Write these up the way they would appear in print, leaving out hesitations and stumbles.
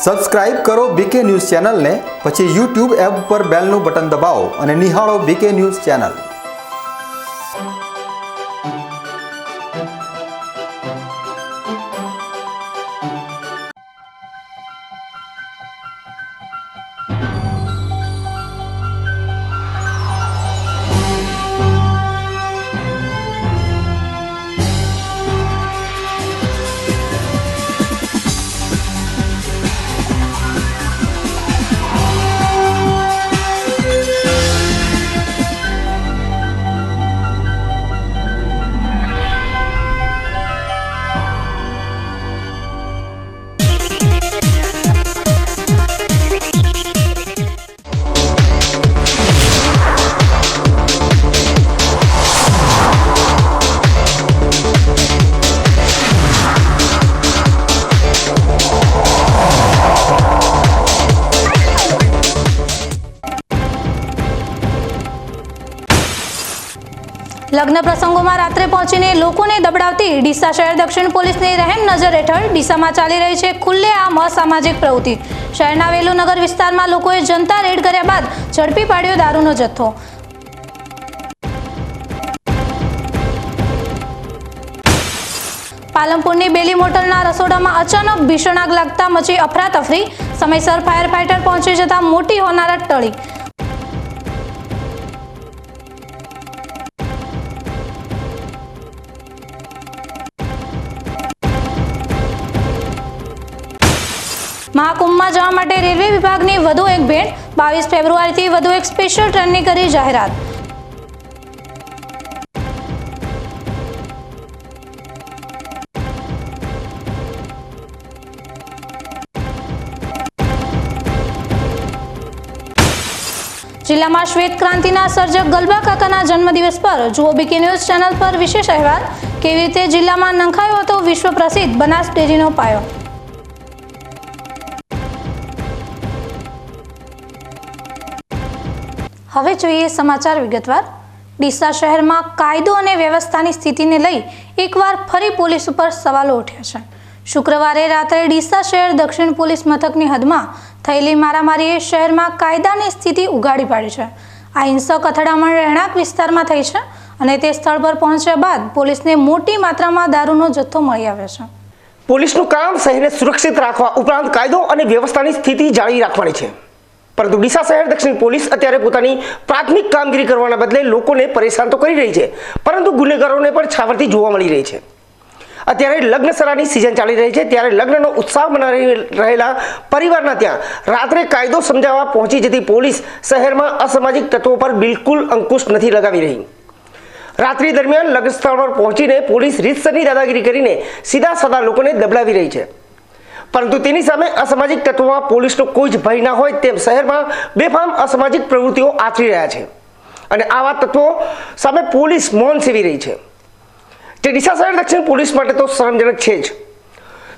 Subscribe કરો બીકે news ચેનલને, પછી YouTube એપ પર બેલનું બટન દબાવો અને નિહાળો બીકે ન્યૂઝ ચેનલ। લગ્ન પ્રસંગોમાં રાત્રે પહોંચીને લોકોને દબડાવતી ડીસા શહેર દક્ષિણ પોલીસની રહેમ નજર હેઠળ ડીસામાં ચાલી રહી છે ખુલ્લેઆમ અસામાજિક પ્રવૃત્તિ। શહેરના વેલુનગર વિસ્તારમાં લોકોએ જનતા રેડ કર્યા બાદ ઝડપી પાડ્યો દારૂનો જથ્થો। પાલનપુરની બેલી મોટલના રસોડામાં અચાનક ભીષણ આગ લાગતા મચી અફરાતફરી। સમયસર ફાયર ફાઈટર પહોંચી જતા મોટી હોનારત ટળી। મહાકુંભમાં જવા માટે રેલવે વિભાગની વધુ એક ભેટ। 22 ફેબ્રુઆરીથી વધુ એક સ્પેશિયલ ટ્રેનની કરી જાહેરાત। જિલ્લામાં શ્વેત ક્રાંતિના સર્જક ગલબા કાકાના જન્મદિવસ પર જુઓ બીકે ન્યૂઝ ચેનલ પર વિશેષ અહેવાલ। કેવી રીતે જિલ્લામાં નંખાયો હતો વિશ્વ પ્રસિદ્ધ બનાસ ડેરીનો પાયો। હવે જોઈએ સમાચાર વિગતવાર। ડીસા શહેરમાં કાયદો અને વ્યવસ્થાની સ્થિતિને લઈ એકવાર ફરી પોલીસ ઉપર સવાલો ઉઠ્યા છે। શુક્રવારે રાત્રે ડીસા શહેર દક્ષિણ પોલીસ મથકની હદમાં થયેલી મારામારીએ શહેરમાં કાયદાની સ્થિતિ ઉગાડી પાડી છે। આ હિંસક અથડામણ રહેણાંક વિસ્તારમાં થઈ છે અને તે સ્થળ પર પહોંચ્યા બાદ પોલીસને મોટી માત્રામાં દારૂનો જથ્થો મળી આવ્યો છે। પોલીસનું કામ શહેરને સુરક્ષિત રાખવા ઉપરાંત કાયદો અને વ્યવસ્થાની સ્થિતિ જાળવી રાખવાની છે, પરંતુ ડીસા શહેર દક્ષિણ પોલીસ અત્યારે પોતાની પ્રાથમિક કામગીરી કરવાના બદલે લોકોને પરેશાન તો કરી રહી છે, પરંતુ ગુનેગારોને પણ છાવરથી જોવા મળી રહી છે। અત્યારે લગ્નસરાની સિઝન ચાલી રહી છે, ત્યારે લગ્નનો ઉત્સાહ મનાવી રહેલા પરિવારના ત્યાં રાત્રે કાયદો સમજાવવા પહોંચી જતી પોલીસ શહેરમાં અસામાજિક તત્વો પર બિલકુલ અંકુશ નથી લગાવી રહી। રાત્રિ દરમિયાન લગ્ન સ્થળ પર પહોંચીને પોલીસ રીતસરની દાદાગીરી કરીને સીધા સાદા લોકોને દબડાવી રહી છે, પરંતુ તેની સામે અસામાજિક તત્વોમાં પોલીસનો કોઈ જ ભય ના હોય તેમ શહેરમાં બેફામ અસામાજિક પ્રવૃત્તિઓ આચરી રહ્યા છે અને આવા તત્વો સામે પોલીસ મૌન સેવી રહી છે, જે ડીસા શહેર દક્ષિણ પોલીસ માટે તો શરમજનક છે જ।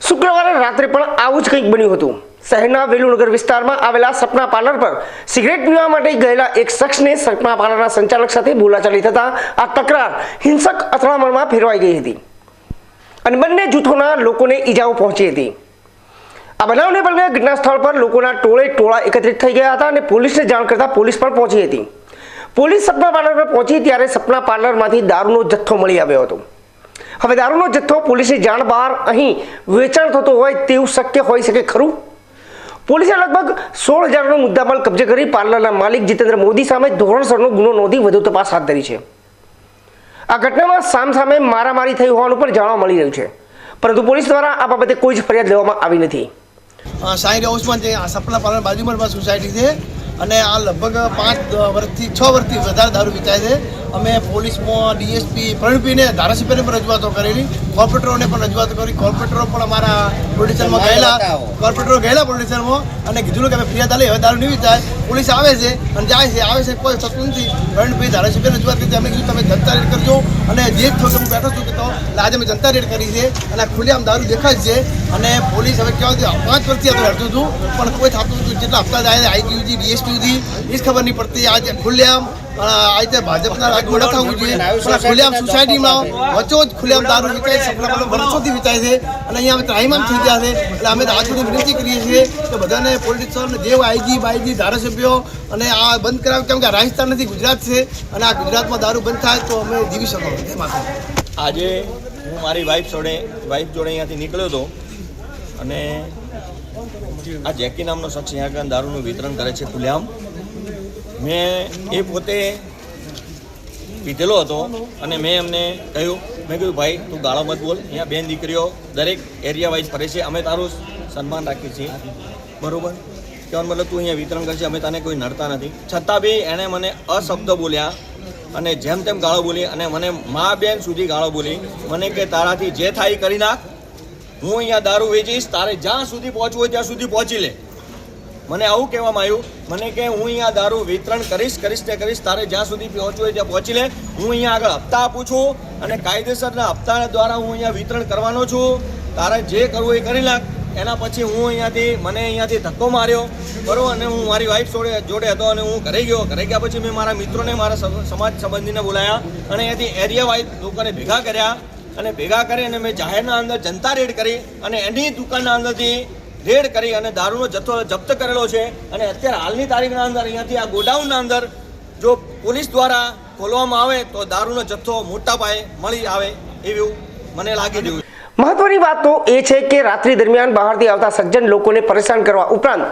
શુક્રવારે રાત્રે પણ આવું જ કંઈક બન્યું હતું। શહેરના વેલુનગર વિસ્તારમાં આવેલા સપના પાર્લર પર સિગરેટ પીવા માટે ગયેલા એક શખ્સને સપના પાર્લરના સંચાલક સાથે બોલાચાલી થતાં આ તકરાર હિંસક અથડામણમાં ફેરવાઈ ગઈ હતી અને બંને જૂથોના લોકોને ઈજાઓ પહોંચી હતી। આ બનાવને પગલે ઘટના સ્થળ પર લોકોના ટોળા એકત્રિત થઈ ગયા હતા અને પોલીસને જાણ કરતા પોલીસ પણ પહોંચી હતી। પોલીસ સપના પાર્લર પર પહોંચી ત્યારે સપના પાર્લરમાંથી દારૂનો જથ્થો મળી આવ્યો હતો। હવે દારૂનો જથ્થો પોલીસની જાણ બહાર અહીં વેચાણ થતો હોય તેવું શક્ય હોઈ શકે ખરું? પોલીસે લગભગ 16,000નો મુદ્દામાલ કબજે કરી પાર્લરના માલિક જીતેન્દ્ર મોદી સામે ધોરણસરનો ગુનો નોંધી વધુ તપાસ હાથ ધરી છે। આ ઘટનામાં સામસામે મારામારી થઈ હોવાનું પણ જાણવા મળી રહ્યું છે, પરંતુ પોલીસ દ્વારા આ બાબતે કોઈ જ ફરિયાદ લેવામાં આવી નથી। સાઈડ હાઉસમાં જે સપના પાર્લર બાજુમાં સોસાયટી છે અને આ લગભગ 5 વર્ષથી 6 વર્ષથી વધારે દારૂ વેચાય છે। અમે પોલીસમાં ડીએસપી પ્રવીણભાઈને ધારાસભ્યને પણ રજૂઆતો કરેલી, કોર્પોરેટરોને પણ રજૂઆતો કરી। કોર્પોરેટરો પણ અમારા પ્રોડ્યુસરમાં ગયેલા પ્રોડ્યુસરમાં અને કીધું કે અમે ફરિયાદ આલી હવે દારૂ નહીં વેચાય। પોલીસ આવે છે અને જાય છે, આવે છે, કોઈ થતું નથી। પ્રવીણભાઈ ધારાસભ્યને રજૂઆત કરી, અમે કીધું તમે જનતા રેડ કરજો અને જે જ થયું હું બેઠો છું કે તો આજે અમે જનતા રેડ કરી છે અને ખુલ્લેઆમ દારૂ દેખાય છે અને પોલીસ હવે કહેવાય 5 વર્ષથી આપણે હટતું હતું પણ કોઈ થતું હતું। જેટલા હપ્તા જાય આઈટીયુથી ડીએસટીયુથી એ જ ખબર નહીં પડતી। આજે ખુલ્લેઆમ આ રીતે ભાજપના રાજમાં ન થવું જોઈએ, પણ ખુલ્લેઆમ સોસાયટીમાં વચ્ચોજ ખુલ્લેઆમ દારૂ વેચાય છે, વર્ષોથી વેચાય છે અને અહીંયા અમે ત્રાહિમામ થઈ ગયા છે. એટલે અમે આજ સુધી વિનંતી કરીએ છીએ કે બધાને પોલિટિશિયન જે આઈજી બાઈજી ધારાસભ્યો અને આ બંધ કરાવે, કેમ કે આ રાજસ્થાન નથી, ગુજરાત છે અને આ ગુજરાતમાં દારૂ બંધ થાય તો અમે જીવી શકો તે માટે. આજે હું મારી વાઈફ જોડે અહીંયાથી નીકળ્યો હતો અને આ જેકી નામનો શખ્સ અહીંયા આગળ દારૂનું વિતરણ કરે છે ખુલ્લેઆમ. મેં એ પોતે પીધેલો હતો અને મેં એમને કહ્યું, મેં કીધું ભાઈ તું ગાળો મત બોલ, અહીંયા બેન દીકરીઓ દરેક એરિયા વાઇઝ ફરે છે, અમે તારું સન્માન રાખીએ છીએ, બરાબર? કહેવાનો મતલબ તું અહીંયા વિતરણ કરશે, અમે તને કોઈ નડતા નથી. છતાં બી એણે મને અશબ્દ બોલ્યા અને જેમ તેમ ગાળો બોલી અને મને મા બેન સુધી ગાળો બોલી. મને કે તારાથી જે થાય એ કરી નાખ, હું અહીંયા દારૂ વેચીશ, તારે જ્યાં સુધી પહોંચવું હોય ત્યાં સુધી પહોંચી લે. મને આવું કહેવામાં આવ્યું. મને કે હું અહીંયા દારૂ વિતરણ કરીશ, તારે જ્યાં સુધી પહોંચવું હોય ત્યાં પહોંચી લે. હું અહીંયા આગળ હપ્તા આપું છું અને કાયદેસરના હપ્તા દ્વારા હું અહીંયા વિતરણ કરવાનો છું, તારે જે કરવું એ કરી નાખ. એના પછી હું અહીંયાથી ધક્કો માર્યો, બરાબર, અને હું મારી વાઈફ જોડે હતો અને હું ઘરે ગયા પછી મેં મારા મિત્રોને, મારા સમાજ સંબંધીને બોલાયા અને અહીંયાથી એરિયા વાઇઝ લોકોને ભેગા કર્યા અને ભેગા કરી અને મેં જાહેરના અંદર જનતા રેડ કરી અને એની દુકાનના અંદરથી રેડ કરી અને દારૂનો જથ્થો જપ્ત કરેલો છે. અને અત્યારે હાલની તારીખના અંદર અહીંયાથી આ ગોડાઉનના અંદર જો પોલીસ દ્વારા ખોલવામાં આવે તો દારૂનો જથ્થો મોટા પાયે મળી આવે એવું મને લાગી રહ્યું. મહત્વની વાત તો એ છે કે રાત્રિ દરમિયાન બહારથી આવતા સજ્જન લોકોને પરેશાન કરવા ઉપરાંત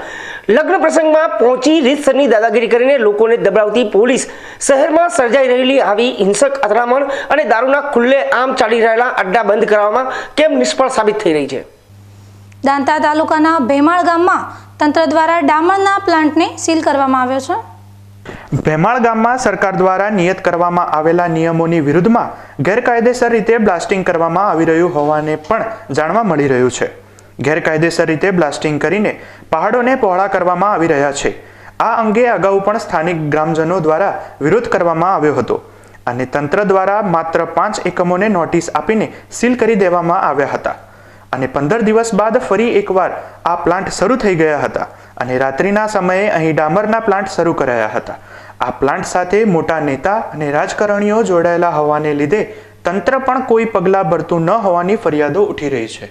લગ્ન પ્રસંગમાં પહોંચી રીતસરની દાદાગીરી કરીને લોકોને દબાવતી પોલીસ શહેરમાં સર્જાઈ રહેલી આવી હિંસક અથડામણ અને દારૂના ખુલ્લે આમ ચાલી રહેલા અડ્ડા બંધ કરવામાં કેમ નિષ્ફળ સાબિત થઈ રહી છે? દાંતા તાલુકાના ભેમાળ ગામમાં તંત્ર દ્વારા ડામરના પ્લાન્ટને સીલ કરવામાં આવ્યો છે. ભેમાળ ગામમાં સરકાર દ્વારા નિયત કરવામાં આવેલા નિયમોની વિરુદ્ધમાં ગેરકાયદેસર રીતે બ્લાસ્ટિંગ કરવામાં આવી રહ્યું હોવાને પણ જાણવા મળી રહ્યું છે. ગેરકાયદેસર રીતે બ્લાસ્ટિંગ કરીને પહાડોને પહોળા કરવામાં આવી રહ્યા છે. આ અંગે અગાઉ પણ સ્થાનિક ગ્રામજનો દ્વારા વિરોધ કરવામાં આવ્યો હતો અને તંત્ર દ્વારા માત્ર 5 એકમોને નોટિસ આપીને સીલ કરી દેવામાં આવ્યા હતા અને 15 દિવસ બાદ ફરી એકવાર આ પ્લાન્ટ શરૂ થઈ ગયા હતા અને રાત્રિના સમયે અહીં ડામરના પ્લાન્ટ શરૂ કરાયા હતા. આ પ્લાન્ટ સાથે મોટા નેતા અને રાજકારણીઓ જોડાયેલા હોવાને લીધે તંત્ર પણ કોઈ પગલાં ભરતું ન હોવાની ફરિયાદો ઉઠી રહી છે.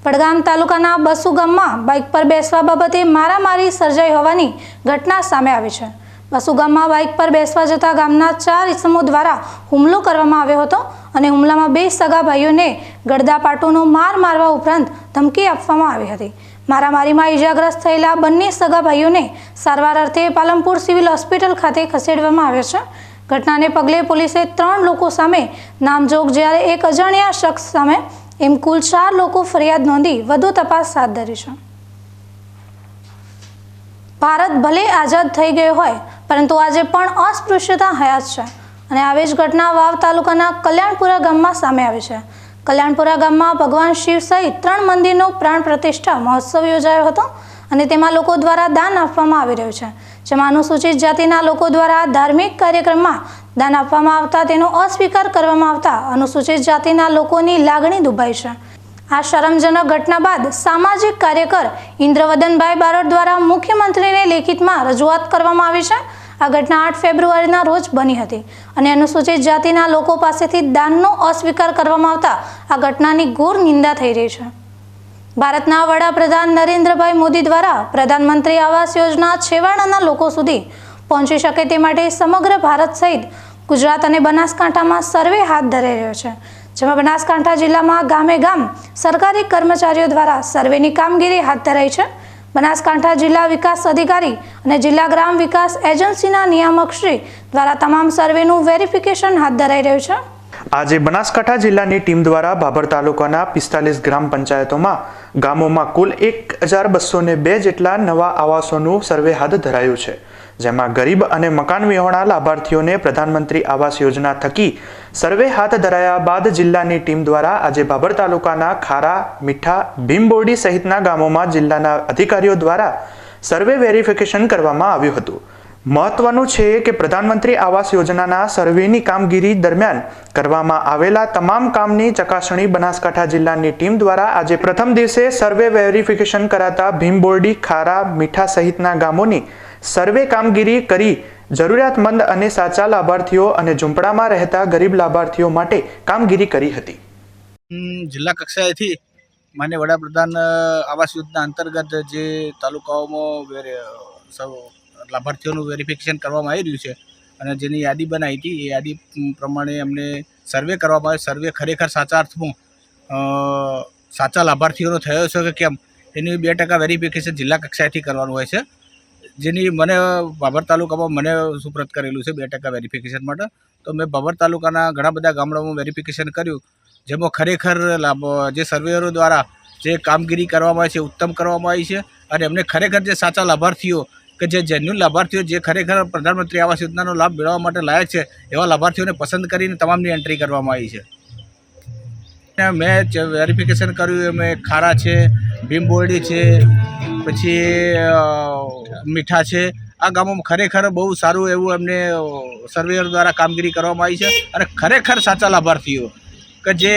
વડગામ તાલુકાના બસુ ગામમાં બાઇક પર બેસવા બાબતે મારામારી સર્જાઈ હોવાની ઘટના સામે આવી છે. બસુ ગામમાં બાઇક પર બેસવા જતા ગામના 4 ઇસમો દ્વારા હુમલો કરવામાં આવ્યો હતો અને હુમલામાં 2 સગા ભાઈઓને ગળદાપાટુનો માર મારવા ઉપરાંત ધમકી આપવામાં આવી હતી. મારામારીમાં ઈજાગ્રસ્ત થયેલા બંને સગા ભાઈઓને સારવાર અર્થે પાલનપુર સિવિલ હોસ્પિટલ ખાતે ખસેડવામાં આવ્યા છે. ઘટનાને પગલે પોલીસે 3 લોકો સામે નામજોગ જ્યારે એક અજાણ્યા શખ્સ સામે એમ કુલ 4 લોકો ફરિયાદ નોંધી વધુ તપાસ હાથ ધરી છે. ભારત ભલે આઝાદ થઈ ગયો હોય પરંતુ આજે પણ અસ્પૃશ્યતા હયાત છે અને આવી જ ઘટના વાવ તાલુકાના કલ્યાણપુરા ગામમાં સામે આવી છે. કલ્યાણપુરા ગામમાં ભગવાન શિવ સહિત 3 મંદિરનો પ્રાણ પ્રતિષ્ઠા મહોત્સવ યોજાયો હતો અને તેમાં લોકો દ્વારા દાન આપવામાં આવી રહ્યું છે. જેમાં અનુસૂચિત જાતિના લોકો દ્વારા ધાર્મિક કાર્યક્રમમાં દાન આપવામાં આવતા તેનો અસ્વીકાર કરવામાં આવતા અનુસૂચિત જાતિના લોકોની લાગણી દુભાઈ છે. આ શરમજનક ઘટના બાદ સામાજિક કાર્યકર ઇન્દ્રવદનભાઈ બારોટ દ્વારા મુખ્યમંત્રીને લેખિતમાં રજૂઆત કરવામાં આવી છે. આ ઘટના 8 ફેબ્રુઆરીના રોજ બની હતી અને અનુસૂચિત જાતિના લોકો પાસેથી દાનનો અસ્વીકાર કરવામાં આવતા આ ઘટનાની ઘોર નિંદા થઈ રહી છે. ભારતના વડાપ્રધાન નરેન્દ્રભાઈ મોદી દ્વારા પ્રધાનમંત્રી આવાસ યોજના છેવાડાના લોકો સુધી પહોંચી શકે તે માટે સમગ્ર ભારત સહિત ગુજરાત અને બનાસકાંઠામાં સર્વે હાથ ધરાઈ રહ્યો છે. જેમાં બનાસકાંઠા જિલ્લામાં ગામે ગામ સરકારી કર્મચારીઓ દ્વારા સર્વેની કામગીરી હાથ ધરાઈ છે. બનાસકાંઠા જિલ્લા વિકાસ અધિકારી અને જિલ્લા ગ્રામ વિકાસ એજન્સીના નિયામક શ્રી દ્વારા તમામ સર્વેનું વેરિફિકેશન હાથ ધરાઈ રહ્યું છે. આજે બનાસકાંઠા જિલ્લાની ટીમ દ્વારા બાબર તાલુકાના 45 ગ્રામ પંચાયતોમાં ગામોમાં કુલ 1202 જેટલા નવા આવાસોનું સર્વે હાથ ધરાયું છે. જેમાં ગરીબ અને મકાન વિહોણા લાભાર્થીઓને પ્રધાનમંત્રી આવાસ યોજના થકી સર્વે હાથ ધરાયા બાદ જિલ્લાની ટીમ દ્વારા આજે બાબર તાલુકાના ખારા, મીઠા, ભીમબોરડી સહિતના ગામોમાં જિલ્લાના અધિકારીઓ દ્વારા સર્વે વેરિફિકેશન કરવામાં આવ્યું હતું. મહત્વનું છે કે પ્રધાનમંત્રી આવાસ યોજનાના સર્વેની કામગીરી દરમિયાન કરવામાં આવેલા તમામ કામની ચકાસણી બનાસકાંઠા જિલ્લાની ટીમ દ્વારા આજે પ્રથમ દિવસે સર્વે વેરિફિકેશન કરાતા ભીમબોરડી, ખારા, મીઠા સહિતના ગામોની સર્વે કામગીરી કરી જરૂરિયાતમંદ અને સાચા લાભાર્થીઓ અને ઝૂંપડામાં રહેતા ગરીબ લાભાર્થીઓ માટે કામગીરી કરી હતી. જિલ્લા કક્ષાએથી માન્ય વડાપ્રધાન આવાસ યોજના અંતર્ગત જે તાલુકાઓમાં લાભાર્થીઓનું વેરિફિકેશન કરવામાં આવી રહ્યું છે અને જેની યાદી બનાવી હતી એ યાદી પ્રમાણે અમને સર્વે કરવામાં આવે. સર્વે ખરેખર સાચા અર્થમાં સાચા લાભાર્થીઓનો થયો છે કે કેમ એની 2% વેરિફિકેશન જિલ્લા કક્ષાએથી કરવાનું હોય છે, જેની મને બાબર તાલુકામાં મને સુપ્રત કરેલું છે 2% વેરિફિકેશન માટે. તો મેં બાબર તાલુકાના ઘણા બધા ગામડાઓમાં વેરિફિકેશન કર્યું, જેમાં ખરેખર જે સર્વેયરો દ્વારા જે કામગીરી કરવામાં આવી છે ઉત્તમ કરવામાં આવી છે અને એમને ખરેખર જે સાચા લાભાર્થીઓ કે જે જેન્યુઅન લાભાર્થીઓ જે ખરેખર પ્રધાનમંત્રી આવાસ યોજનાનો લાભ મેળવવા માટે લાયક છે એવા લાભાર્થીઓને પસંદ કરીને તમામની એન્ટ્રી કરવામાં આવી છે. મેં જે વેરિફિકેશન કર્યું એમાં ખારા છે, ભીમબોરડી છે, પછી મીઠા છે. આ ગામોમાં ખરેખર બહુ સારું એવું એમને સર્વેયર દ્વારા કામગીરી કરવામાં આવી છે અને ખરેખર સાચા લાભાર્થીઓ કે જે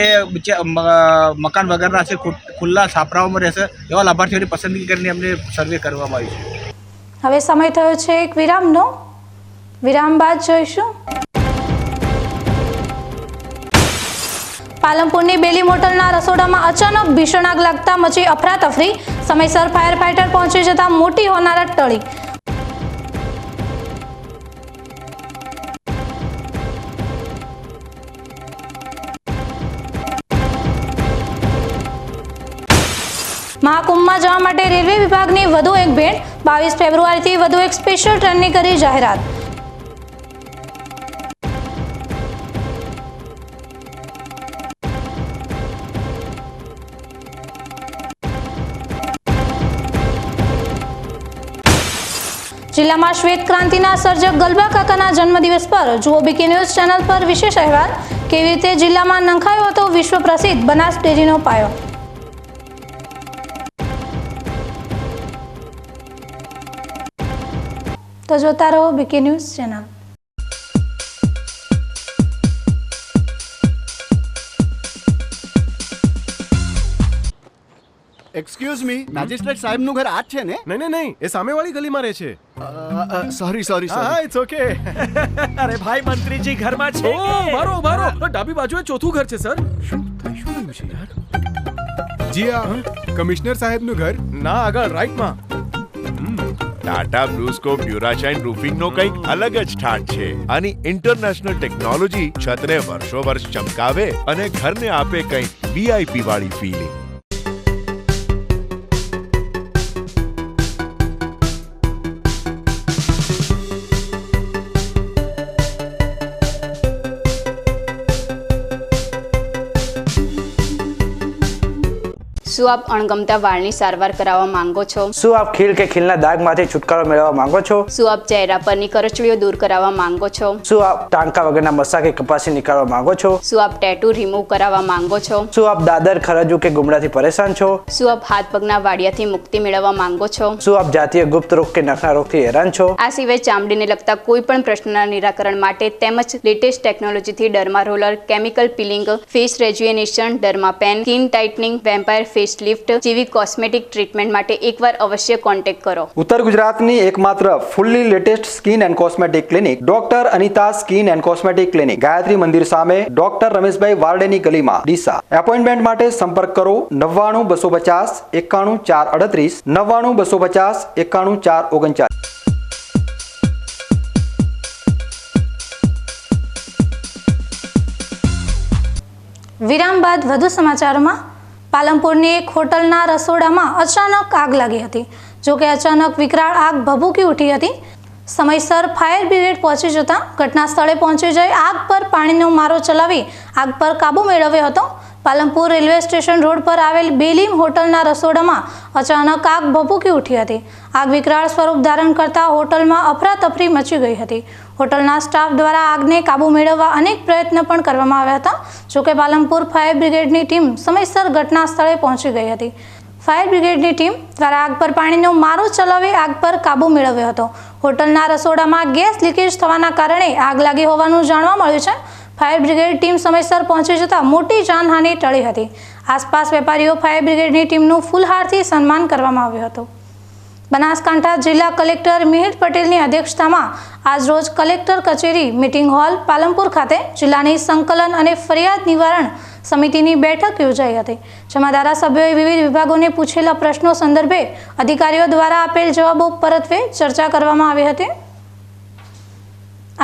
મકાન વગરના છે, ખુલ્લા છાપરાઓમાં રહેશે એવા લાભાર્થીઓની પસંદગી કરીને એમને સર્વે કરવામાં આવી છે. હવે સમય થયો છે એક વિરામનો. વિરામ બાદ જોઈશું પાલનપુરની બેલી મોટલના રસોડામાં અચાનક ભીષણ આગ લાગતા મચી અફરાતફરી. સમયસર ફાયર ફાઈટર પહોંચી જતા મોટી હોનારત ટળી. મહાકુંભમાં જવા માટે રેલવે વિભાગની વધુ એક ભેટ. 22 ફેબ્રુઆરીથી વધુ એક સ્પેશિયલ ટ્રેનની કરી જાહેરાત. જિલ્લામાં શ્વેત ક્રાંતિના સર્જક ગલબા કાકાના જન્મદિવસ પર જુઓ બીકે ન્યૂઝ ચેનલ પર વિશેષ અહેવાલ. કેવી રીતે જિલ્લામાં નંખાયો હતો વિશ્વ પ્રસિદ્ધ બનાસ ડેરીનો પાયો. તો જોતા રહો BK news channel. Excuse me, magistrate સાહેબનું ઘર આ જ છે ને? નહીં, એ સામેવાળી ગલીમાં રહે છે. સોરી હા, ઇટ્સ ઓકે. અરે ભાઈ, મંત્રીજી ઘરમાં છે. ઓ મારો ડાબી બાજુએ ચોથું ઘર છે સર. શું થયું છે યાર? જી હા, કમિશનર સાહેબનું ઘર. ના, આગળ રાઈટમાં. ટાટા બ્લુસ્કોપ ડ્યુરાશાઇન રૂફિંગનો કંઈક અલગ જ ઠાઠ છે. આની ઇન્ટરનેશનલ ટેકનોલોજી છતને વર્ષો વર્ષ ચમકાવે અને ઘરને આપે કંઈક વીઆઈપી વાળી ફીલિંગ. શું આપ અણગમતા વાળની સારવાર કરાવવા માંગો છો? શું આપ ખીલ કે ખીલના દાગમાંથી છુટકારો મેળવવા માંગો છો? શું આપ ચહેરા પરની કરચલીઓ દૂર કરાવવા માંગો છો? શું આપ ટાંકા વગરના મસા કે કપાસી નીકાળવા માંગો છો? શું આપ ટેટુ રિમૂવ કરાવવા માંગો છો? શું આપ દાદર, ખરજુ કે ગુમડાથી પરેશાન છો? શું આપ હાથ પગના વાડિયાથી મુક્તિ મેળવવા માંગો છો? શું આપ જાતીય ગુપ્ત રોગ કે નખના રોગથી હેરાન છો? આ સિવાય ચામડીને લગતા કોઈ પણ પ્રશ્નના નિરાકરણ માટે તેમજ લેટેસ્ટ ટેકનોલોજીથી derma roller, chemical peeling, face rejuvenation, derma pen, skin tightening, vampire face lift જેવી કોસ્મેટિક ટ્રીટમેન્ટ માટે એકવાર અવશ્ય કોન્ટેક્ટ કરો. ઉત્તર ગુજરાતની એકમાત્ર fully latest skin and cosmetic clinic doctor Anita skin and cosmetic clinic, Gayatri Mandir સામે, ડોક્ટર રમેશભાઈ વારડેની ગલીમાં, ડીસા. એપોઇન્ટમેન્ટ માટે સંપર્ક કરો 99 250 91 438, 99 250 91 439. વિરામ બાદ વધુ સમાચારોમાં. પાલનપુરની એક હોટલના રસોડામાં અચાનક આગ લાગી હતી. જો કે અચાનક વિકરાળ આગ ભભૂકી ઉઠી હતી. સમયસર ફાયર બ્રિગેડ પહોંચી જતા ઘટના સ્થળે પહોંચી જઈ આગ પર પાણીનો મારો ચલાવી આગ પર કાબુ મેળવ્યો હતો. પાલનપુર રેલવે સ્ટેશન રોડ પર આવેલ બેલીમ હોટલના રસોડામાં અચાનક આગ ભભૂકી ઉઠી હતી. આગ વિકરાળ સ્વરૂપ ધારણ કરતા હોટલમાં અફરાતફરી મચી ગઈ હતી. હોટલના સ્ટાફ દ્વારા આગને કાબુ મેળવવા અનેક પ્રયત્ન પણ કરવામાં આવ્યા હતા. જોકે પાલનપુર ફાયર બ્રિગેડની ટીમ સમયસર ઘટના સ્થળે પહોંચી ગઈ હતી. ફાયર બ્રિગેડની ટીમ દ્વારા આગ પર પાણીનો મારો ચલાવી આગ પર કાબુ મેળવ્યો હતો. હોટલના રસોડામાં ગેસ લીકેજ થવાના કારણે આગ લાગી હોવાનું જાણવા મળ્યું છે. ફાયર બ્રિગેડ ટીમ સમયસર પહોંચી જતા મોટી જાનહાનિ ટળી હતી. આસપાસ વેપારીઓ ફાયર બ્રિગેડની ટીમનું ફૂલહારથી સન્માન કરવામાં આવ્યું હતું. બનાસકાંઠા જિલ્લા કલેક્ટર મિહિર પટેલની અધ્યક્ષતામાં આજરોજ કલેક્ટર કચેરી મીટિંગ હોલ પાલનપુર ખાતે જિલ્લાની સંકલન અને ફરિયાદ નિવારણ સમિતિની બેઠક યોજાઈ હતી, જેમાં ધારાસભ્યોએ વિવિધ વિભાગોને પૂછેલા પ્રશ્નો સંદર્ભે અધિકારીઓ દ્વારા આપેલ જવાબો પરત્વે ચર્ચા કરવામાં આવી હતી।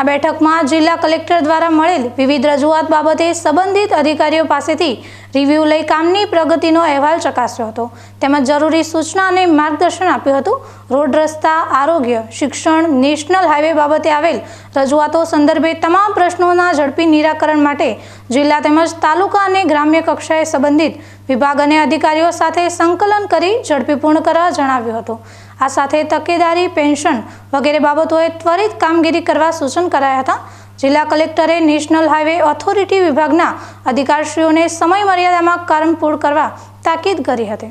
આ બેઠકમાં જિલ્લા કલેક્ટર દ્વારા મળેલ વિવિધ રજૂઆત બાબતે સંબંધિત અધિકારીઓ પાસેથી રિવ્યૂ લઈ કામની પ્રગતિનો અહેવાલ ચકાસ્યો હતો, તેમજ જરૂરી સૂચના અને માર્ગદર્શન આપ્યું હતું। રોડ રસ્તા, આરોગ્ય, શિક્ષણ, નેશનલ હાઈવે બાબતે આવેલ રજૂઆતો સંદર્ભે તમામ પ્રશ્નોના ઝડપી નિરાકરણ માટે જિલ્લા તેમજ તાલુકા અને ગ્રામ્ય કક્ષાએ સંબંધિત વિભાગ અને અધિકારીઓ સાથે સંકલન કરી ઝડપી પૂર્ણ કરવા જણાવ્યું હતું। આ સાથે તકેદારી, પેન્શન વગેરે બાબતોએ ત્વરિત કામગીરી કરવા સૂચન કરાયા હતા। જિલ્લા કલેક્ટરે નેશનલ હાઈવે ઓથોરિટી વિભાગના અધિકારીશ્રીઓને સમય મર્યાદામાં કામ પૂર્ણ કરવા તાકીદ કરી હતી।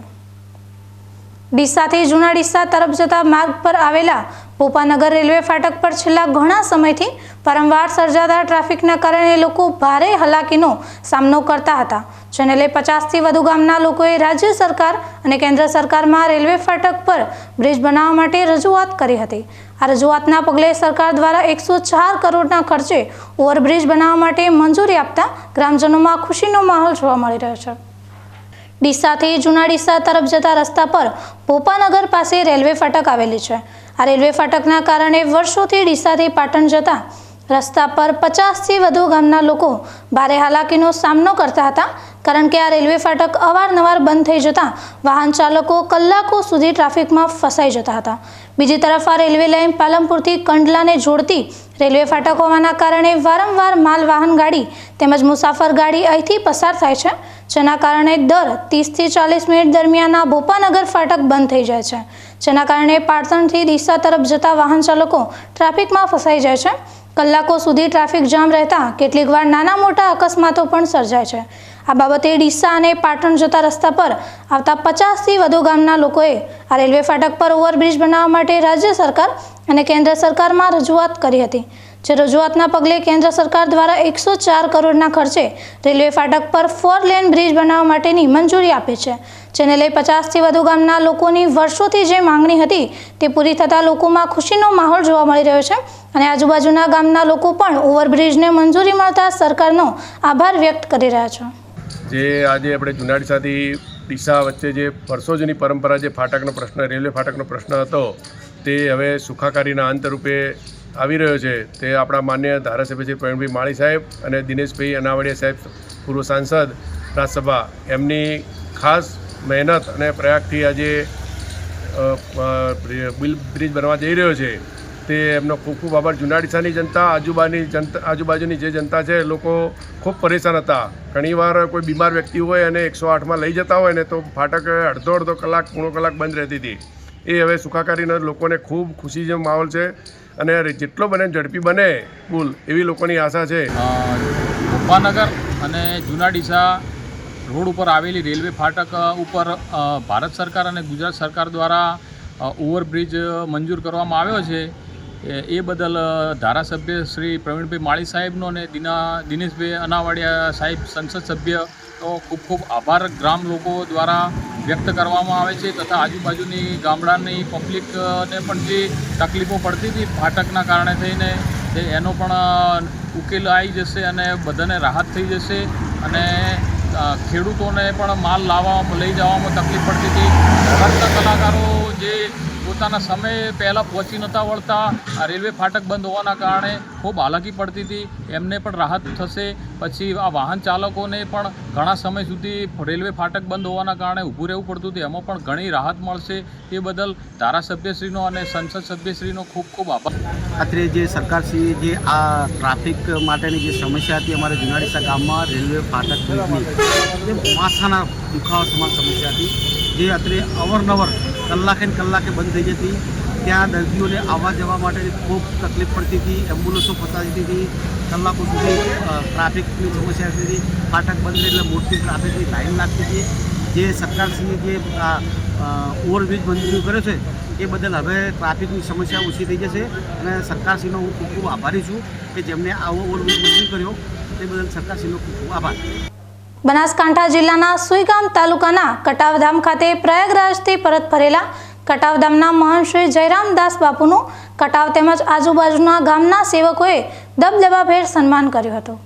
ડીસાથી જૂના ડીસા તરફ જતા માર્ગ પર આવેલા ભોપાનગર રેલવે ફાટક પર છેલ્લા ઘણા સમયથી વારંવાર સર્જાતા ટ્રાફિકના કારણે લોકો ભારે હાલાકીનો સામનો કરતા હતા, જેને લઈ 50થી વધુ ગામના લોકોએ રાજ્ય સરકાર અને કેન્દ્ર સરકારમાં રેલવે ફાટક પર બ્રિજ બનાવવા માટે રજૂઆત કરી હતી। આ રજૂઆતના પગલે સરકાર દ્વારા 104 કરોડના ખર્ચે ઓવરબ્રિજ બનાવવા માટે મંજૂરી આપતા ગ્રામજનોમાં ખુશીનો માહોલ જોવા મળી રહ્યો છે। ડીસાથી જૂના ડીસા તરફ જતા રસ્તા પર ભોપાનગર પાસે રેલવે ફાટક આવેલી છે। આ રેલવે ફાટકના કારણે વર્ષોથી ડીસાથી પાટણ જતા રસ્તા પર 50થી વધુ ગામના લોકો ભારે હાલાકીનો સામનો કરતા હતા, કારણ કે આ રેલવે ફાટક અવારનવાર બંધ થઈ જતા વાહન ચાલકો કલાકો સુધી ટ્રાફિકમાં ફસાઈ જતા હતા। બીજી તરફ આ રેલવે લાઇન પાલનપુરથી કંડલાને જોડતી રેલવે ફાટક હોવાના કારણે વારંવાર માલ વાહન ગાડી તેમજ મુસાફર ગાડી અહીંથી પસાર થાય છે, જેના કારણે દર 30થી 40 મિનિટ દરમિયાન આ ભોપાનગર ફાટક બંધ થઈ જાય છે, જેના કારણે પાટણથી ડીસા તરફ જતા વાહન ચાલકો ટ્રાફિકમાં ફસાઈ જાય છે। કલાકો સુધી ટ્રાફિક જામ રહેતા કેટલીકવાર નાના મોટા અકસ્માતો પણ સર્જાય છે। આ બાબતે ડીસા અને પાટણ જતા રસ્તા પર આવતા 50થી વધુ ગામના લોકોએ આ રેલવે ફાટક પર ઓવરબ્રિજ બનાવવા માટે રાજ્ય સરકાર અને કેન્દ્ર સરકારમાં રજૂઆત કરી હતી, જે રજૂઆતના પગલે કેન્દ્ર સરકાર દ્વારા 104 કરોડના ખર્ચે રેલવે ફાટક પર 4 લેન બ્રિજ બનાવવા માટેની મંજૂરી આપી છે, જેને લઈ 50થી વધુ ગામના લોકોની વર્ષોથી જે માંગણી હતી તે પૂરી થતાં લોકોમાં ખુશીનો માહોલ જોવા મળી રહ્યો છે અને આજુબાજુના ગામના લોકો પણ ઓવરબ્રિજને મંજૂરી મળતા સરકારનો આભાર વ્યક્ત કરી રહ્યા છે। જે આજે આપણે જૂના ડીસાથી ડીસા વચ્ચે જે વર્ષો જૂની પરંપરા જે ફાટકનો પ્રશ્ન, રેલવે ફાટકનો પ્રશ્ન હતો, તે હવે સુખાકારીના અંતરૂપે આવી રહ્યો છે। તે આપણા માન્ય ધારાસભ્ય શ્રી પ્રવીણભાઈ માળી સાહેબ અને દિનેશભાઈ અનાવાડિયા સાહેબ, પૂર્વ સાંસદ રાજ્યસભા, એમની ખાસ મહેનત અને પ્રયાગથી આજે બ્રિજ બનવા જઈ રહ્યો છે, તે એમનો ખૂબ ખૂબ આભાર। જૂના ડીસાની જનતા, આજુબાજુની જે જનતા છે, લોકો ખૂબ પરેશાન હતા। ઘણીવાર કોઈ બીમાર વ્યક્તિ હોય અને 108માં લઈ જતા હોય ને તો ફાટક અડધો કલાક, પોણો કલાક બંધ રહેતી હતી। એ હવે સુખાકારીના લોકોને ખૂબ ખુશી જેવો માહોલ છે અને જેટલો બને ઝડપી બને પુલ, એવી લોકોની આશા છે। ભોપાનગર અને જૂના ડીસા રોડ ઉપર આવેલી રેલવે ફાટક ઉપર ભારત સરકાર અને ગુજરાત સરકાર દ્વારા ઓવરબ્રિજ મંજૂર કરવામાં આવ્યો છે। એ બદલ ધારાસભ્ય શ્રી પ્રવીણભાઈ માળી સાહેબનો અને દિનેશભાઈ અનાવાડિયા સાહેબ, સંસદ સભ્ય, તો ખૂબ ખૂબ આભાર ગ્રામ લોકો દ્વારા વ્યક્ત કરવામાં આવે છે, તથા આજુબાજુની ગામડાની પબ્લિકને પણ જે તકલીફો પડતી હતી ફાટકના કારણે થઈને એનો પણ ઉકેલ આવી જશે અને બધાને રાહત થઈ જશે અને ખેડૂતોને પણ માલ લઈ જવામાં તકલીફ પડતી હતી। રસ્તા કલાકારો જે પોતાના સમય પહેલાં પહોંચી નહોતા વળતા, આ રેલવે ફાટક બંધ હોવાના કારણે ખૂબ હાલાકી પડતી હતી, એમને પણ રાહત થશે। પછી આ વાહન ચાલકોને પણ ઘણા સમય સુધી રેલવે ફાટક બંધ હોવાના કારણે ઊભું રહેવું પડતું હતું, એમાં પણ ઘણી રાહત મળશે। એ બદલ ધારાસભ્યશ્રીનો અને સંસદ સભ્યશ્રીનો ખૂબ ખૂબ આભાર। અત્રે જે સરકારશ્રીએ જે આ ટ્રાફિક માટેની જે સમસ્યા હતી અમારા જૂના ડીસા ગામમાં રેલવે ફાટક બ્રિજની, જે માથાના દુખાવા સમાન સમસ્યા હતી, જે અત્રે અવારનવાર કલાકે બંધ થઈ જતી। ત્યાં દર્દીઓને આવવા જવા માટે ખૂબ તકલીફ પડતી હતી, એમ્બ્યુલન્સો ફસાતી હતી, કલાકો સુધી ટ્રાફિકની સમસ્યા હતી। ફાટક બંધ એટલે મોટી ટ્રાફિકની લાઈન લાગતી હતી। જે સરકારશ્રીએ જે ઓવરબ્રિજ મંજૂર કર્યો છે એ બદલ હવે ટ્રાફિકની સમસ્યા ઓછી થઈ જશે અને સરકારશ્રીનો હું ખૂબ ખૂબ આભારી છું કે જેમને આવો ઓવરબ્રિજ મંજૂર કર્યો, તે બદલ સરકારશ્રીનો ખૂબ ખૂબ આભાર। બનાસકાંઠા જિલ્લાના સુઈગામ તાલુકાના કટાવધામ ખાતે પ્રયાગરાજથી પરત ફરેલા કટાવધામના મહાન શ્રી જયરામદાસ બાપુનું કટાવ તેમજ આજુબાજુના ગામના સેવકોએ દબદબાભેર સન્માન કર્યું હતું.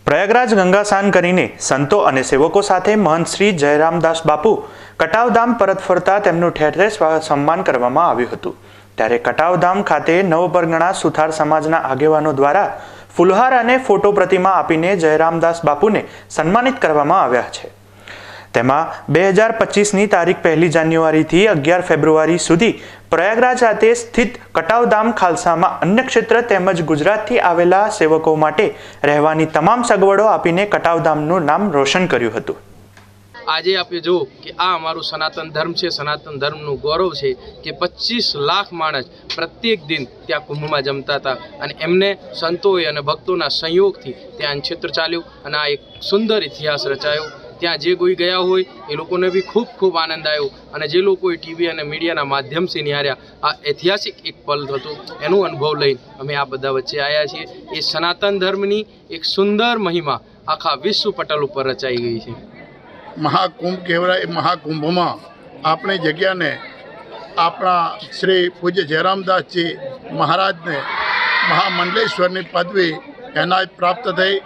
પ્રયાગરાજ ગંગા સ્નાન કરીને સંતો અને સેવકો સાથે મહંત શ્રી જયરામદાસ બાપુ કટાવધામ પરત ફરતા તેમનું ઠેર ઠેર સન્માન કરવામાં આવ્યું હતું. ત્યારે કટાવધામ ખાતે નવપરગણા સુથાર સમાજના આગેવાનો દ્વારા ફુલહાર અને ફોટો પ્રતિમા આપીને જયરામદાસ બાપુને સન્માનિત કરવામાં આવ્યા છે. તેમાં 2025ની તારીખ 1 જાન્યુઆરીથી 11 ફેબ્રુઆરી સુધી પ્રયાગરાજ ખાતે સ્થિત કટાવધામ ખાલસામાં અન્ય ક્ષેત્ર તેમજ ગુજરાતથી આવેલા સેવકો માટે રહેવાની તમામ સગવડો આપીને કટાવધામનું નામ રોશન કર્યું હતું. આજે આપણે જો કે આ અમારું સનાતન ધર્મ છે, સનાતન ધર્મનું ગૌરવ છે કે 25 લાખ માણસ પ્રત્યેક દિન ત્યાં કુંભમાં જમતા હતા અને એમને સંતોએ અને ભક્તોના સંયોગથી ત્યાં ક્ષેત્ર ચાલ્યું અને આ એક સુંદર ઇતિહાસ રચાયો. ત્યાં જે કોઈ ગયા હોય એ લોકોને બી ખૂબ ખૂબ આનંદ આવ્યો અને જે લોકોએ ટીવી અને મીડિયાના માધ્યમથી નિહાળ્યા આ ઐતિહાસિક એક પલ હતો એનો અનુભવ લઈને અમે આ બધા વચ્ચે આવ્યા છીએ. એ સનાતન ધર્મની એક સુંદર મહિમા આખા વિશ્વ પટલ ઉપર રચાઈ ગઈ છે. મહાકુંભ કહેવાય. એ મહાકુંભમાં આપણી જગ્યાને આપણા શ્રી પૂજ્ય જયરામદાસજી મહારાજને મહામંડલેશ્વરની પદવી એનાયત પ્રાપ્ત થઈ.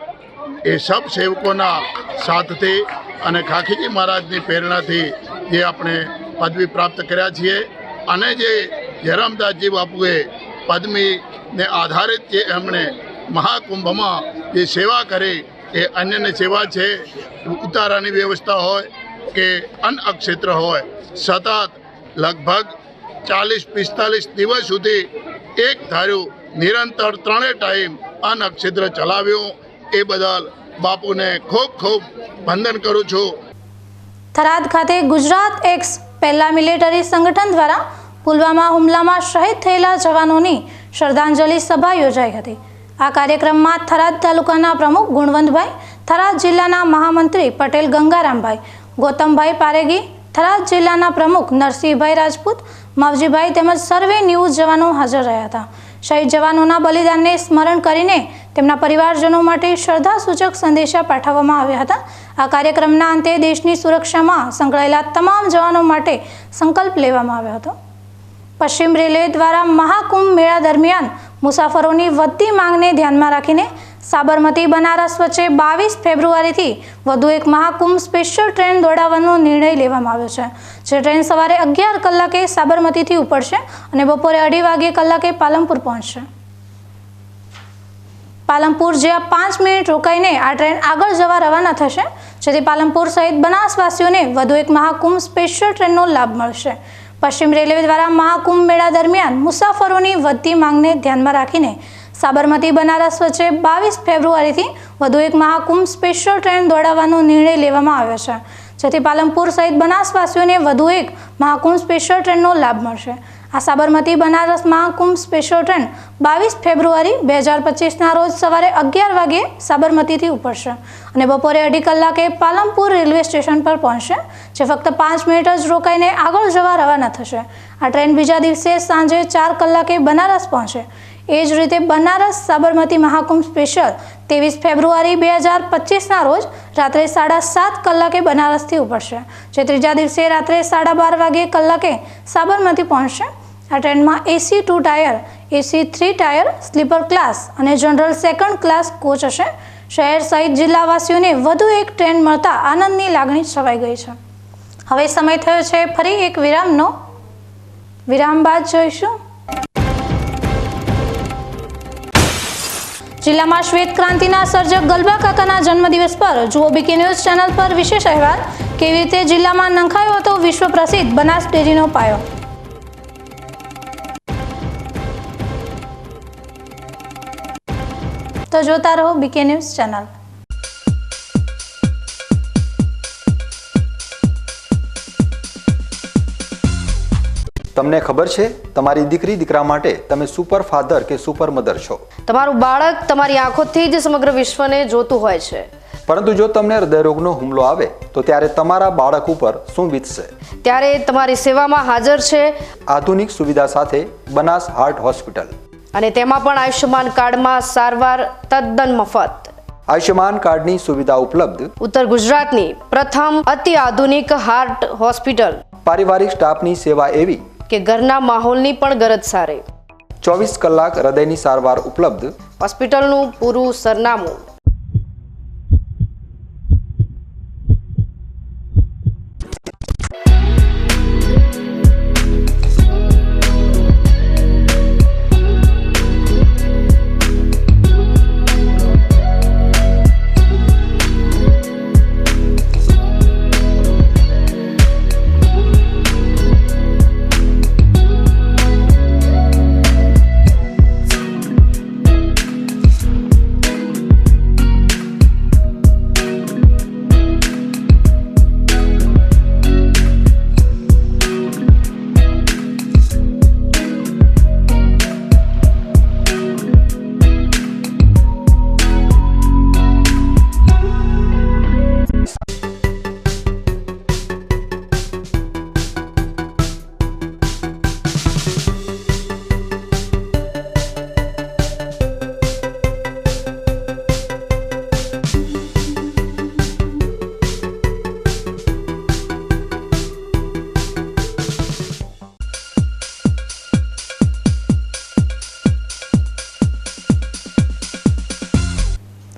એ સબ સેવકોના સાથથી અને ખાખીજી મહારાજની પ્રેરણાથી જે આપણે પદવી પ્રાપ્ત કર્યા છીએ અને જે જયરામદાસજી બાપુએ પદવીને આધારિત જે એમણે મહાકુંભમાં જે સેવા કરી એ અન્યની સેવા છે. ઉતારાની વ્યવસ્થા હોય કે અન્ય ક્ષેત્ર હોય, સતત લગભગ 40-45 દિવસ સુધી એક ધાર્યું નિરંતર 3 ટાઈમ અન્ય ક્ષેત્ર ચલાવ્યું. એ બદલ બાપુને ખૂબ ખૂબ વંદન કરું છું. થરાદ ખાતે ગુજરાત એક્સ પહેલા મિલિટરી સંગઠન દ્વારા પુલવામા હુમલામાં શહીદ થયેલા જવાનોની શ્રદ્ધાંજલિ સભા યોજાઈ હતી. આ કાર્યક્રમમાં થરાદ તાલુકાના પ્રમુખ ગુણવંતભાઈ, થરાદ જિલ્લાના મહામંત્રી પટેલ ગંગારામભાઈ, ગૌતમભાઈ પારેગી, થરાદ જિલ્લાના પ્રમુખ નરસિંહભાઈ રાજપૂત, માવજીભાઈ તેમજ સર્વે ન્યૂઝ જવાનો હાજર રહ્યા હતા. શહીદ જવાનોના બલિદાનને સ્મરણ કરીને તેમના પરિવારજનો માટે શ્રદ્ધાસૂચક સંદેશા પાઠવવામાં આવ્યા હતા. આ કાર્યક્રમના અંતે દેશની સુરક્ષામાં સંકળાયેલા તમામ જવાનો માટે સંકલ્પ લેવામાં આવ્યો હતો. પશ્ચિમ રેલવે દ્વારા મહાકુંભ મેળા દરમિયાન મુસાફરોની વધતી માંગને ધ્યાનમાં રાખીને સાબરમતી બનારસ વચ્ચે 22 ફેબ્રુઆરીથી વધુ એક મહાકુંભ સ્પેશિયલ ટ્રેન દોડાવવાનો નિર્ણય લેવામાં આવ્યો છે. જે ટ્રેન સવારે 11 કલાકે સાબરમતીથી ઉપડશે અને બપોરે 2:30 કલાકે પાલનપુર પહોંચશે. પાલનપુર જ્યાં 5 મિનિટ રોકાઈને આ ટ્રેન આગળ જવા રવાના થશે, જેથી પાલનપુર સહિત બનાસવાસીઓને વધુ એક મહાકુંભ સ્પેશિયલ ટ્રેનનો લાભ મળશે. પશ્ચિમ રેલવે દ્વારા મહાકુંભ મેળા દરમિયાન મુસાફરોની વધતી માંગને ધ્યાનમાં રાખીને સાબરમતી બનારસ વચ્ચે 22 ફેબ્રુઆરીથી વધુ એક મહાકુંભ સ્પેશિયલ ટ્રેન દોડાવવાનો નિર્ણય લેવામાં આવ્યો છે, જેથી પાલનપુર સહિત બનાસવાસીઓને વધુ એક મહાકુંભ સ્પેશિયલ ટ્રેનનો લાભ મળશે. આ સાબરમતી બનારસ મહાકુંભ સ્પેશિયલ ટ્રેન 22 ફેબ્રુઆરી 2025ના રોજ સવારે 11 વાગ્યે સાબરમતીથી ઉપડશે અને બપોરે 2:30 કલાકે પાલનપુર રેલવે સ્ટેશન પર પહોંચશે, જે ફક્ત 5 મિનિટ જ રોકાઈને આગળ જવા રવાના થશે. આ ટ્રેન બીજા દિવસે સાંજે 4 કલાકે બનારસ પહોંચે. એ જ રીતે બનારસ સાબરમતી મહાકુંભ સ્પેશિયલ 23 ફેબ્રુઆરી 2025ના રોજ રાત્રે 7:30 કલાકે બનારસથી ઉપડશે, જે ત્રીજા દિવસે રાત્રે 12:30 કલાકે સાબરમતી પહોંચશે. આ ટ્રેનમાં AC 2 tier, AC 3 tier, sleeper class અને જનરલ સેકન્ડ ક્લાસ કોચ હશે. શહેર સહિત જિલ્લાવાસીઓને વધુ એક ટ્રેન મળતા આનંદની લાગણી છવાઈ ગઈ છે. હવે સમય થયો છે ફરી એક વિરામનો. વિરામ બાદ જોઈશું જિલ્લામાં શ્વેત ક્રાંતિના સર્જક ગલબા કાકાના જન્મદિવસ પર જુઓ બીકે ન્યૂઝ ચેનલ પર વિશેષ અહેવાલ. કેવી રીતે જિલ્લામાં નંખાયો હતો વિશ્વ પ્રસિદ્ધ બનાસ ડેરીનો પાયો. તો જોતા રહો બીકે ન્યૂઝ ચેનલ. તમને ખબર છે તમારી દીકરી દીકરા માટે તમે સુપર ફાધર કે સુપર મધર છો. તમારું બાળક તમારી આંખોથી જ સમગ્ર વિશ્વને જોતું હોય છે. પરંતુ જો તમને હૃદયરોગનો હુમલો આવે તો ત્યારે તમારા બાળક ઉપર શું વીતશે? ત્યારે તમારી સેવામાં હાજર છે આધુનિક સુવિધા સાથે બનાસ હાર્ટ હોસ્પિટલ, અને તેમાં પણ આયુષ્યમાન કાર્ડમાં સારવાર તદ્દન મફત. આયુષ્યમાન કાર્ડની સુવિધા ઉપલબ્ધ ઉત્તર ગુજરાતની પ્રથમ અતિ આધુનિક હાર્ટ હોસ્પિટલ. પારિવારિક સ્ટાફની સેવા એવી કે ઘરના માહોલની પણ ગરજ સારે. 24 કલાક હૃદયની સારવાર ઉપલબ્ધ. હોસ્પિટલનું પૂરું સરનામું.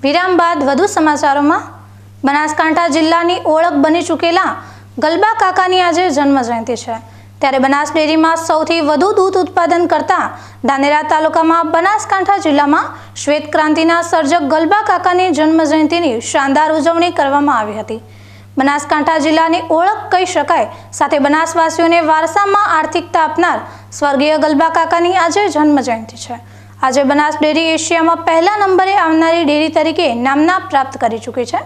વિરામ બાદ વધુ સમાચારોમાં. બનાસકાંઠા જિલ્લાની ઓળખ બની ચૂકેલા ગલબા કાકાની આજે જન્મ જયંતિ છે, ત્યારે બનાસ ડેરીમાં સૌથી વધુ દૂધ ઉત્પાદન કરતા ધાનેરા તાલુકામાં બનાસકાંઠા જિલ્લામાં શ્વેત ક્રાંતિના સર્જક ગલબા કાકાની જન્મ જયંતિની શાનદાર ઉજવણી કરવામાં આવી હતી. બનાસકાંઠા જિલ્લાની ઓળખ કહી શકાય, સાથે બનાસવાસીઓને વારસામાં આર્થિકતા આપનાર સ્વર્ગીય ગલબા કાકાની આજે જન્મ જયંતિ છે. આજે બનાસ ડેરી એશિયામાં પહેલા નંબરે આવનારી ડેરી તરીકે નામના પ્રાપ્ત કરી ચૂકી છે.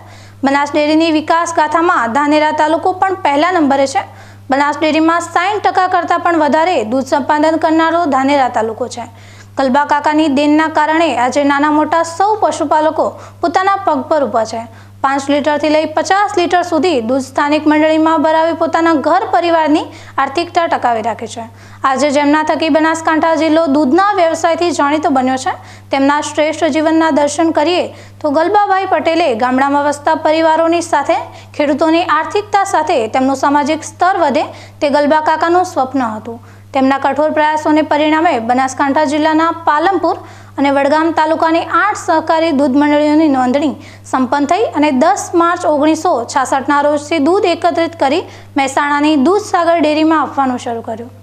બનાસ ડેરીની વિકાસ ગાથામાં ધાનેરા તાલુકો પણ પહેલા નંબરે છે. બનાસ ડેરીમાં 60% કરતાં પણ વધારે દૂધ સંપાદન કરનારો ધાનેરા તાલુકો છે. ગલબા કાકાની દેનના કારણે આજે નાના મોટા સૌ પશુપાલકો પોતાના પગ પર ઊભા છે. 5 લીટરથી લઈ 50 લીટર સુધી દૂધ સ્થાનિક મંડળીમાં ભરાવી પોતાના ઘર પરિવારની આર્થિકતા ટકાવી રાખે છે. આજે જેમના થકી બનાસકાંઠા જિલ્લો દૂધના વ્યવસાયથી જાણીતો બન્યો છે, તેમના શ્રેષ્ઠ જીવનના દર્શન કરીએ તો ગલબાભાઈ પટેલે ગામડામાં વસતા પરિવારોની સાથે ખેડૂતોની આર્થિકતા સાથે તેમનું સામાજિક સ્તર વધે તે ગલબા કાકાનું સ્વપ્ન હતું. તેમના કઠોર પ્રયાસોને પરિણામે બનાસકાંઠા જિલ્લાના પાલનપુર અને વડગામ તાલુકાની 8 સહકારી દૂધ મંડળીઓની નોંધણી સંપન્ન થઈ અને 10 માર્ચ 1966ના રોજથી દૂધ એકત્રિત કરી મહેસાણાની દૂધસાગર ડેરીમાં આપવાનું શરૂ કર્યું.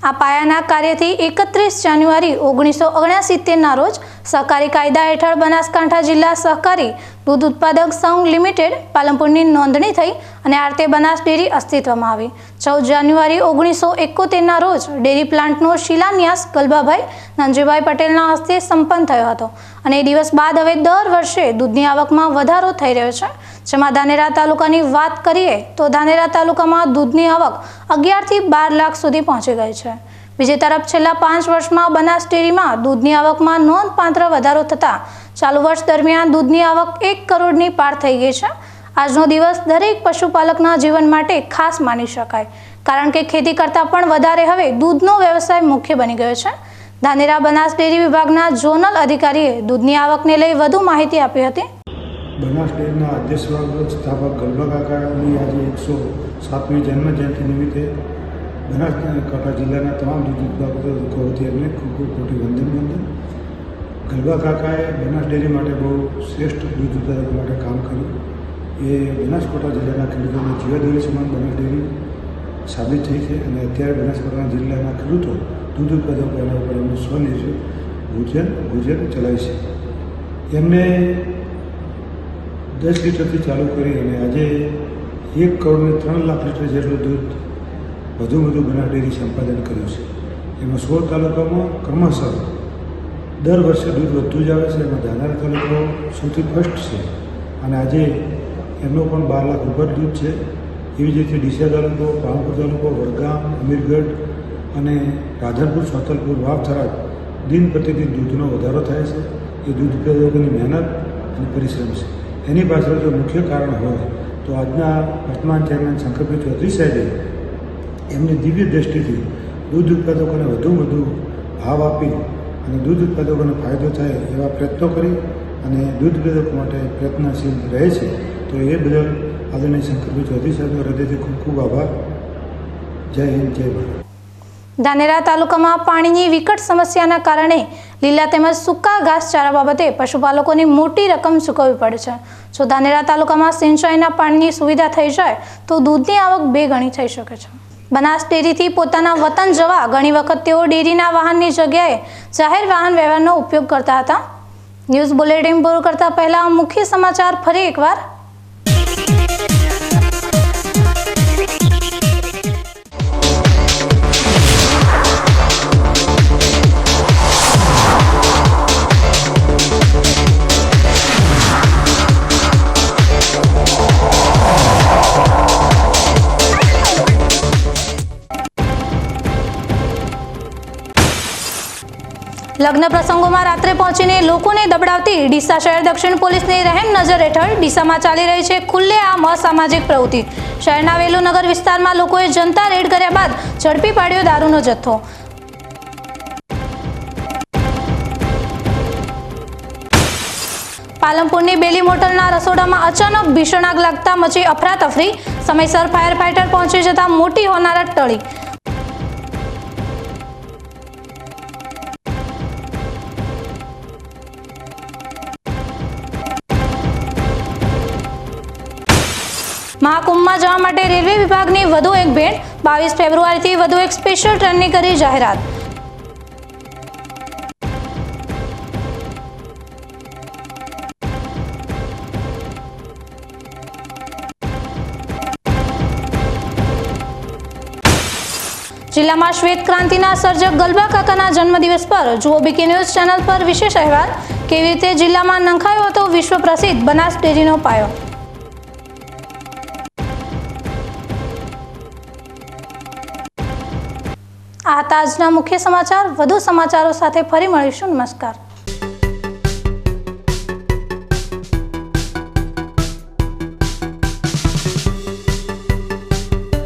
આ પાયાના કાર્યથી 31 જાન્યુઆરી 1979ના રોજ સહકારી કાયદા હેઠળ બનાસકાંઠા જિલ્લા સહકારી દૂધ ઉત્પાદક સંઘ લિમિટેડ પાલનપુરની નોંધણી થઈ અને આરતે બનાસ ડેરી અસ્તિત્વમાં આવી. 14 જાન્યુઆરી 1971ના રોજ ડેરી પ્લાન્ટનો શિલાન્યાસ ગલબાભાઈ નંજીભાઈ પટેલના હસ્તે સંપન્ન થયો હતો અને એ દિવસ બાદ હવે દર વર્ષે દૂધની આવકમાં વધારો થઈ રહ્યો છે. જેમાં ધાનેરા તાલુકાની વાત કરીએ તો ધાનેરા તાલુકામાં દૂધની આવક 11 થી 12 લાખ સુધી પહોંચી ગઈ છે. બીજી તરફ છેલ્લા 5 વર્ષમાં બનાસ ડેરીમાં દૂધની આવકમાં નોંધપાત્ર વધારો થતાં ચાલુ વર્ષ દરમિયાન દૂધની આવક 1 કરોડની પાર થઈ ગઈ છે. આજનો દિવસ દરેક પશુપાલકના જીવન માટે ખાસ માની શકાય, કારણ કે ખેતી કરતાં પણ વધારે હવે દૂધનો વ્યવસાય મુખ્ય બની ગયો છે. ધાનેરા બનાસ ડેરી વિભાગના ઝોનલ અધિકારીએ દૂધની આવકને લઈ વધુ માહિતી આપી હતી. બનાસ ડેરીના અધ્યક્ષ સ્થાપક ગલબા કાકાની આજે 107મી જન્મ જયંતિ નિમિત્તે બનાસકાંઠા જિલ્લાના તમામ દૂધ ઉત્પાદકો વતી એમને ખૂબ ખૂબ મોટી વંદન. ગલબા કાકાએ બનાસ ડેરી માટે બહુ શ્રેષ્ઠ દૂધ ઉત્પાદકો માટે કામ કર્યું. એ બનાસકાંઠા જિલ્લાના ખેડૂતોને જીવનદોરી સમાન બનાસ ડેરી સાબિત થઈ છે અને અત્યારે બનાસકાંઠા જિલ્લાના ખેડૂતો દૂધ ઉત્પાદકો એના ઉપર એમનું સ્વનિર્ભર ગુજર ચલાવે છે. એમને 10 લીટરથી ચાલુ કરી અને આજે 1 કરોડ ને 3 લાખ લીટર જેટલું દૂધ વધુ બનાસ ડેરી સંપાદન કર્યું છે. એમાં 16 તાલુકામાં ક્રમશઃ દર વર્ષે દૂધ વધતું જ આવે છે. એમાં ધાનેરા તાલુકો સૌથી ફર્સ્ટ છે અને આજે એમનો પણ 12 લાખ ઉપર દૂધ છે. એવી જ રીતે ડીસા તાલુકો, પાલનપુર તાલુકો, વડગામ, અમીરગઢ અને રાધનપુર, સોતલપુર, વાવ, થરાદ દિન પ્રતિદિન દૂધનો વધારો થાય છે. એ દૂધ ઉત્પાદકોની મહેનત અને પરિશ્રમ છે. એની પાછળ જો મુખ્ય કારણ હોય તો આજના વર્તમાન ચેરમેન શંકરભાઈ ચૌધરી સાહેબે એમની દિવ્ય દ્રષ્ટિથી દૂધ ઉત્પાદકોને વધુ ભાવ આપી અને દૂધ ઉત્પાદકોને ફાયદો થાય એવા પ્રયત્નો કરી અને દૂધ ઉત્પાદકો માટે પ્રયત્નશીલ રહે છે. તો એ બદલ આદરણીય શંકરભાઈ ચૌધરી સાહેબનો હૃદયથી ખૂબ ખૂબ આભાર. જય હિન્દ, જય ભારત. ધાનેરા તાલુકામાં પાણીની વિકટ સમસ્યાના કારણે લીલા તેમજ સૂકા ઘાસચારા બાબતે પશુપાલકોને મોટી રકમ ચૂકવવી પડે છે. જો ધાનેરા તાલુકામાં સિંચાઈના પાણીની સુવિધા થઈ જાય તો દૂધની આવક 2 ગણી થઈ શકે છે. બનાસ ડેરીથી પોતાના વતન જવા ઘણી વખત તેઓ ડેરીના વાહનની જગ્યાએ જાહેર વાહન વ્યવહારનો ઉપયોગ કરતા હતા. ન્યૂઝ બુલેટિન પૂરું કરતા પહેલા મુખ્ય સમાચાર ફરી એકવાર. લગ્ન પ્રસંગોમાં રાત્રે પહોંચીને લોકોને દબડાવતી ડીસા શહેર દક્ષિણ પોલીસની રહેમ નજર હેઠળ ડીસામાં ચાલી રહી છે ખુલ્લેઆમ અસામાજિક પ્રવૃત્તિ. શહેરના વેલુનગર વિસ્તારમાં લોકોએ જનતા રેડ કર્યા બાદ ઝડપી પાડ્યો દારૂનો જથ્થો. પાલનપુરની બેલી મોટલના રસોડામાં અચાનક ભીષણ આગ લાગતા મચી અફરાતફરી. સમયસર ફાયર ફાઈટર પહોંચી જતા મોટી હોનારત ટળી. મહાકુંભમાં જવા માટે રેલવે વિભાગની વધુ એક ભેટ. 22 ફેબ્રુઆરીથી વધુ એક સ્પેશિયલ ટ્રેનની કરી જાહેરાત. જિલ્લામાં શ્વેત ક્રાંતિના સર્જક ગલબા કાકાના જન્મદિવસ પર જુઓ બીકે ન્યૂઝ ચેનલ પર વિશેષ અહેવાલ. કેવી રીતે જિલ્લામાં નંખાયો હતો વિશ્વ પ્રસિદ્ધ બનાસ ડેરીનો પાયો. આ હતા આજના મુખ્ય સમાચાર. વધુ સમાચારો સાથે ફરી મળીશું. નમસ્કાર.